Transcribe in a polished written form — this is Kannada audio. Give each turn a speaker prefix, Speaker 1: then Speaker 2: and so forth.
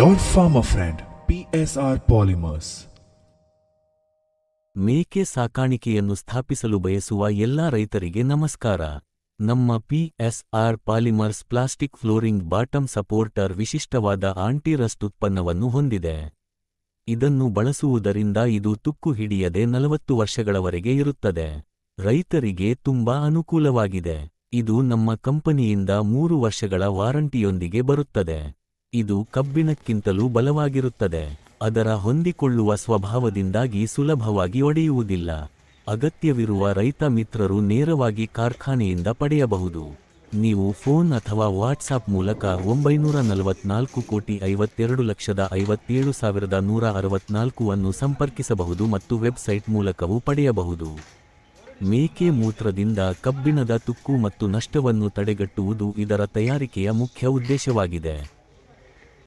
Speaker 1: Your farmer friend, PSR Polymers.
Speaker 2: ಮೇಕೆ ಸಾಕಾಣಿಕೆಯನ್ನು ಸ್ಥಾಪಿಸಲು ಬಯಸುವ ಎಲ್ಲಾ ರೈತರಿಗೆ ನಮಸ್ಕಾರ. ನಮ್ಮ PSR polymers plastic flooring bottom supporter ವಿಶಿಷ್ಟವಾದ ಆಂಟಿ-ರಸ್ಟ್ ಉತ್ಪನ್ನವನ್ನು ಹೊಂದಿದೆ. ಇದನ್ನು ಬಳಸುವುದರಿಂದ ಇದು ತುಕ್ಕು ಹಿಡಿಯದೆ 40 ವರ್ಷಗಳವರೆಗೆ ಇರುತ್ತದೆ. ರೈತರಿಗೆ ತುಂಬಾ ಅನುಕೂಲವಾಗಿದೆ. ಇದು ನಮ್ಮ ಕಂಪನಿಯಿಂದ 3 ವರ್ಷಗಳ ವಾರಂಟಿಯೊಂದಿಗೆ ಬರುತ್ತದೆ. ಇದು ಕಬ್ಬಿಣಕ್ಕಿಂತಲೂ ಬಲವಾಗಿರುತ್ತದೆ. ಅದರ ಹೊಂದಿಕೊಳ್ಳುವ ಸ್ವಭಾವದಿಂದಾಗಿ ಸುಲಭವಾಗಿ ಒಡೆಯುವುದಿಲ್ಲ. ಅಗತ್ಯವಿರುವ ರೈತ ಮಿತ್ರರು ನೇರವಾಗಿ ಕಾರ್ಖಾನೆಯಿಂದ ಪಡೆಯಬಹುದು. ನೀವು ಫೋನ್ ಅಥವಾ ವಾಟ್ಸಾಪ್ ಮೂಲಕ 944,52,57,164 ಅನ್ನು ಸಂಪರ್ಕಿಸಬಹುದು ಮತ್ತು ವೆಬ್ಸೈಟ್ ಮೂಲಕವೂ ಪಡೆಯಬಹುದು. ಮೇಕೆ ಮೂತ್ರದಿಂದ ಕಬ್ಬಿಣದ ತುಕ್ಕು ಮತ್ತು ನಷ್ಟವನ್ನು ತಡೆಗಟ್ಟುವುದು ಇದರ ತಯಾರಿಕೆಯ ಮುಖ್ಯ ಉದ್ದೇಶವಾಗಿದೆ.